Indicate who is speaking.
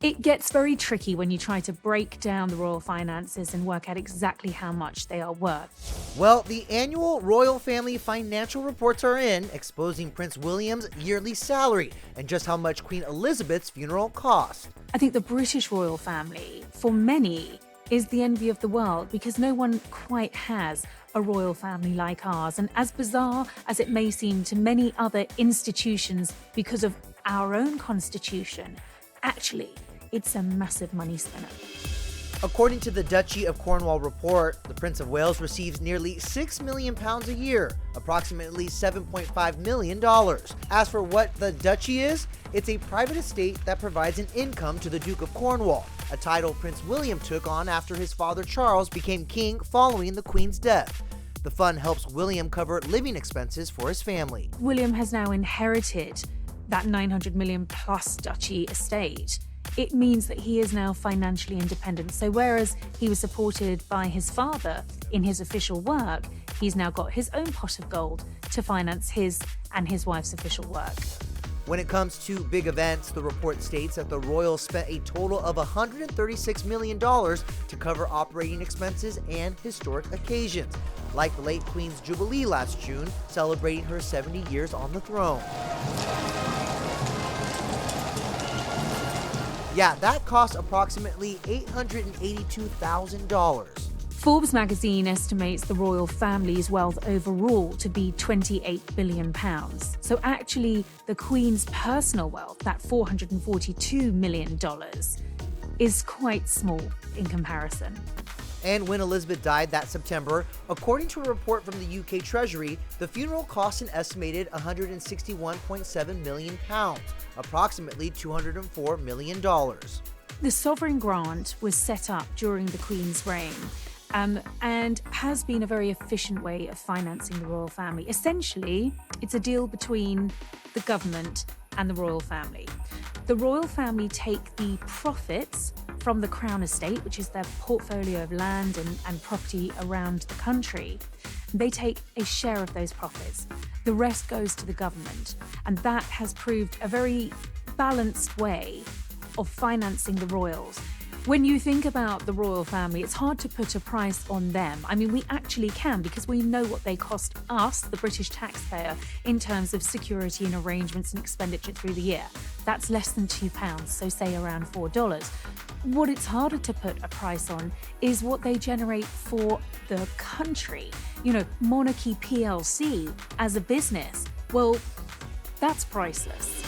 Speaker 1: It gets very tricky when you try to break down the royal finances and work out exactly how much they are worth.
Speaker 2: Well, the annual royal family financial reports are in, exposing Prince William's yearly salary and just how much Queen Elizabeth's funeral cost.
Speaker 1: I think the British royal family, for many, is the envy of the world because no one quite has a royal family like ours. And as bizarre as it may seem to many other institutions because of our own constitution, actually, it's a massive money spinner.
Speaker 2: According to the Duchy of Cornwall report, the Prince of Wales receives nearly £6 million a year, approximately $7.5 million. As for what the Duchy is, it's a private estate that provides an income to the Duke of Cornwall, a title Prince William took on after his father Charles became king following the Queen's death. The fund helps William cover living expenses for his family.
Speaker 1: William has now inherited that 900 million plus duchy estate. It means that he is now financially independent. So whereas he was supported by his father in his official work, he's now got his own pot of gold to finance his and his wife's official work.
Speaker 2: When it comes to big events, the report states that the royals spent a total of $136 million to cover operating expenses and historic occasions, like the late Queen's Jubilee last June, celebrating her 70 years on the throne. Yeah, that cost approximately $882,000.
Speaker 1: Forbes magazine estimates the royal family's wealth overall to be £28 billion. So actually, the Queen's personal wealth, that $442 million, is quite small in comparison.
Speaker 2: And when Elizabeth died that September, according to a report from the UK Treasury, the funeral cost an estimated £161.7 million, approximately $204 million.
Speaker 1: The sovereign grant was set up during the Queen's reign and has been a very efficient way of financing the royal family. Essentially, it's a deal between the government and the royal family. The royal family take the profits from the Crown Estate, which is their portfolio of land and property around the country. They take a share of those profits. The rest goes to the government. And that has proved a very balanced way of financing the royals. When you think about the royal family, it's hard to put a price on them. I mean, we actually can because we know what they cost us, the British taxpayer, in terms of security and arrangements and expenditure through the year. That's less than £2, so say around $4. What it's harder to put a price on is what they generate for the country. You know, Monarchy PLC as a business, well, that's priceless.